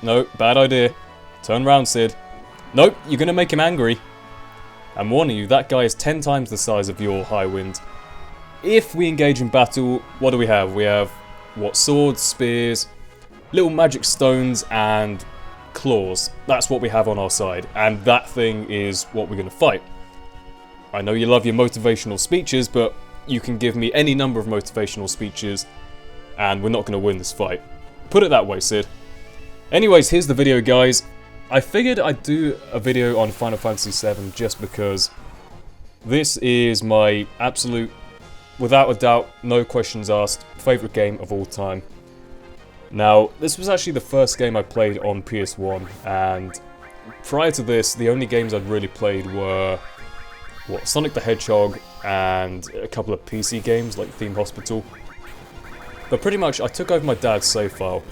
no, bad idea. Turn round, Sid. Nope, you're gonna make him angry. I'm warning you, that guy is 10 times the size of your High Wind. If we engage in battle, what do we have? We have, what, swords, spears, little magic stones, and claws. That's what we have on our side, and that thing is what we're gonna fight. I know you love your motivational speeches, but you can give me any number of motivational speeches, and we're not gonna win this fight. Put it that way, Sid. Anyways, here's the video, guys. I figured I'd do a video on Final Fantasy VII just because this is my absolute, without a doubt, no questions asked, favourite game of all time. Now, this was actually the first game I played on PS1, and prior to this, the only games I'd really played were, what, Sonic the Hedgehog and a couple of PC games like Theme Hospital. But pretty much, I took over my dad's save file,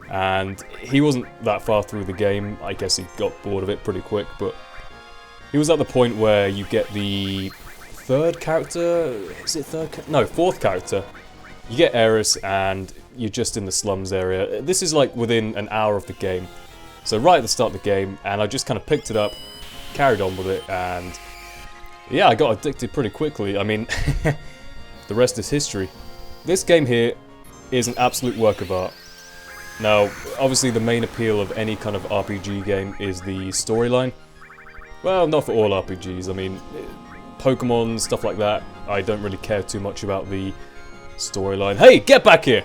and he wasn't that far through the game. I guess he got bored of it pretty quick, but he was at the point where you get the third character, is it fourth character. You get Eris and you're just in the slums area. This is like within an hour of the game. So right at the start of the game, and I just kind of picked it up, carried on with it, and yeah, I got addicted pretty quickly. I mean, the rest is history. This game here is an absolute work of art. Now, obviously the main appeal of any kind of RPG game is the storyline. Well, not for all RPGs, I mean, Pokemon, stuff like that, I don't really care too much about the storyline. Hey, get back here!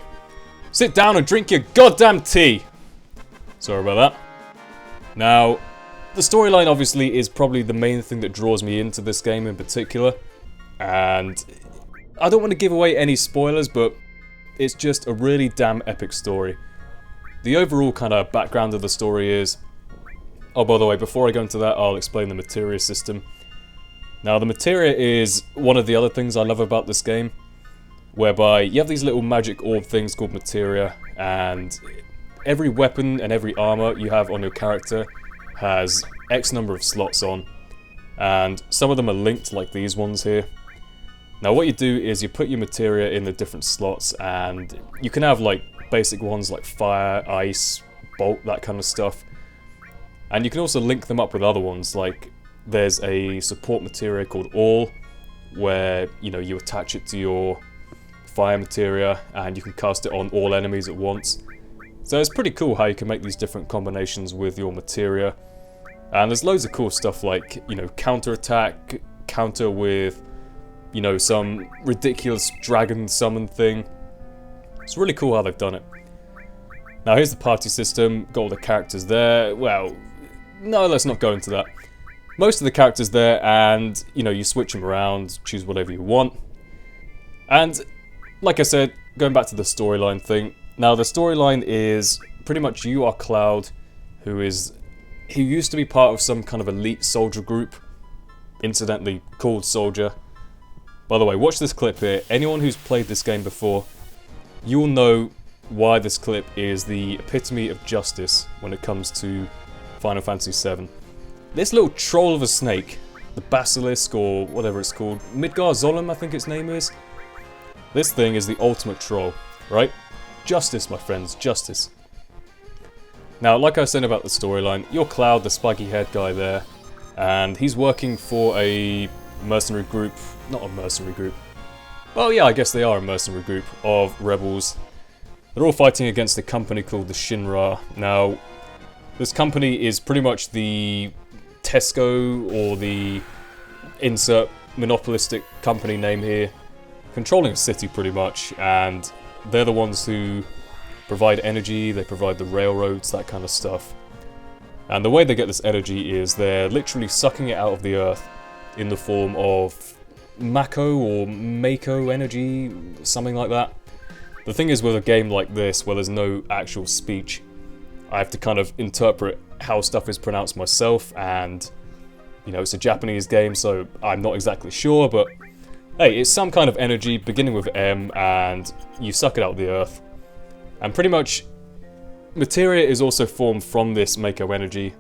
Sit down and drink your goddamn tea! Sorry about that. Now, the storyline obviously is probably the main thing that draws me into this game in particular. And I don't want to give away any spoilers, but it's just a really damn epic story. The overall kind of background of the story is... Oh, by the way, before I go into that, I'll explain the materia system. Now, the materia is one of the other things I love about this game, whereby you have these little magic orb things called materia, and every weapon and every armor you have on your character has X number of slots on, and some of them are linked like these ones here. Now, what you do is you put your materia in the different slots, and you can have like basic ones like fire, ice, bolt, that kind of stuff. And you can also link them up with other ones, like there's a support materia called All, where, you know, you attach it to your fire materia and you can cast it on all enemies at once. So it's pretty cool how you can make these different combinations with your materia. And there's loads of cool stuff like, you know, counter attack, counter with, you know, some ridiculous dragon summon thing. It's really cool how they've done it. Now here's the party system, got all the characters there. Well, no, let's not go into that. Most of the characters there, and, you know, you switch them around, choose whatever you want. And, like I said, going back to the storyline thing. Now the storyline is pretty much you are Cloud, who used to be part of some kind of elite soldier group, incidentally called Soldier. By the way, watch this clip here. Anyone who's played this game before, you will know why this clip is the epitome of justice when it comes to Final Fantasy VII. This little troll of a snake, the Basilisk or whatever it's called, Midgar Zolom I think its name is. This thing is the ultimate troll, right? Justice, my friends, justice. Now, like I was saying about the storyline, you're Cloud, the spiky-haired guy there, and he's working for a mercenary group, not a mercenary group. Well, yeah, I guess they are a mercenary group of rebels. They're all fighting against a company called the Shinra. Now, this company is pretty much the Tesco, or the insert monopolistic company name here, controlling a city pretty much, and they're the ones who provide energy, they provide the railroads, that kind of stuff. And the way they get this energy is they're literally sucking it out of the earth in the form of Mako or Mako energy, something like that. The thing is, with a game like this, where there's no actual speech, I have to kind of interpret how stuff is pronounced myself, and, you know, it's a Japanese game, so I'm not exactly sure, but hey, it's some kind of energy beginning with M, and you suck it out of the earth. And pretty much, materia is also formed from this Mako energy.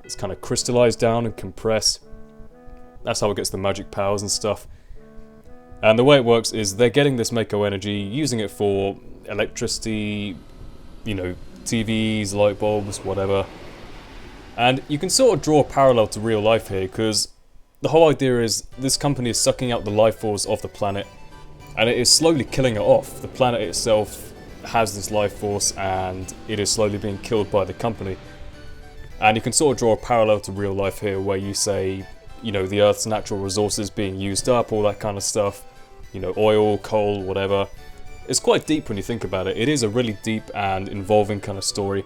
It's kind of crystallized down and compressed. That's how it gets the magic powers and stuff. And the way it works is they're getting this Mako energy, using it for electricity, you know, TVs, light bulbs, whatever. And you can sort of draw a parallel to real life here, because the whole idea is this company is sucking out the life force of the planet, and it is slowly killing it off. The planet itself has this life force, and it is slowly being killed by the company. And you can sort of draw a parallel to real life here, where you say, you know, the Earth's natural resources being used up, all that kind of stuff. You know, oil, coal, whatever. It's quite deep when you think about it. It is a really deep and involving kind of story.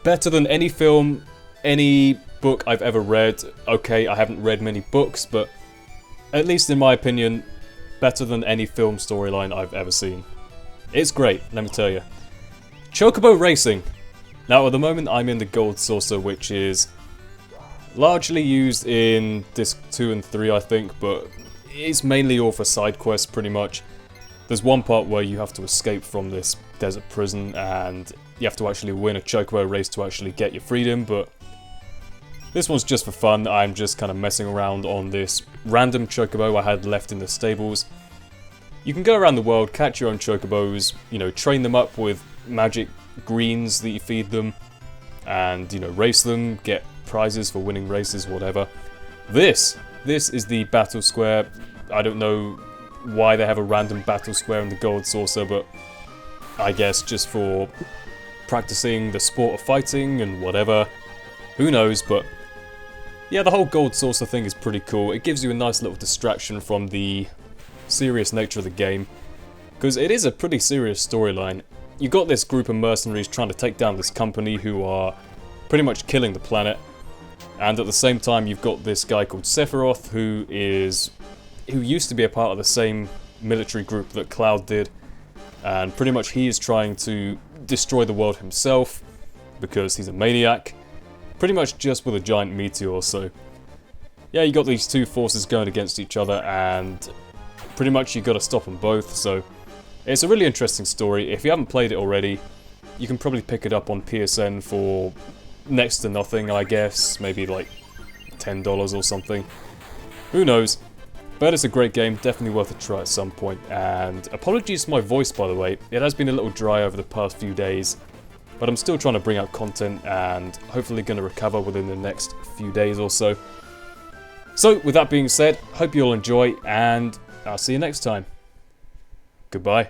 Better than any film, any book I've ever read. Okay, I haven't read many books, but at least in my opinion, better than any film storyline I've ever seen. It's great, let me tell you. Chocobo Racing. Now at the moment I'm in the Gold Saucer, which is largely used in Disc 2 and 3 I think, but it's mainly all for side quests pretty much. There's one part where you have to escape from this desert prison and you have to actually win a Chocobo race to actually get your freedom, but this one's just for fun. I'm just kind of messing around on this random Chocobo I had left in the stables. You can go around the world, catch your own Chocobos, you know, train them up with magic greens that you feed them, and, you know, race them, get prizes for winning races, whatever. This is the battle square. I don't know why they have a random battle square in the Gold Saucer, but I guess just for practicing the sport of fighting and whatever. Who knows, but yeah, the whole Gold Saucer thing is pretty cool. It gives you a nice little distraction from the serious nature of the game, because it is a pretty serious storyline. You've got this group of mercenaries trying to take down this company who are pretty much killing the planet, and at the same time you've got this guy called Sephiroth who used to be a part of the same military group that Cloud did, and pretty much he is trying to destroy the world himself because he's a maniac, pretty much just with a giant meteor. So yeah, you got these two forces going against each other, and pretty much you got to stop them both. So it's a really interesting story. If you haven't played it already, you can probably pick it up on PSN for next to nothing, I guess, maybe like $10 or something. Who knows? But it's a great game, definitely worth a try at some point. And apologies for my voice, by the way. It has been a little dry over the past few days, but I'm still trying to bring out content and hopefully going to recover within the next few days or so. So with that being said, hope you all enjoy, and I'll see you next time. Goodbye.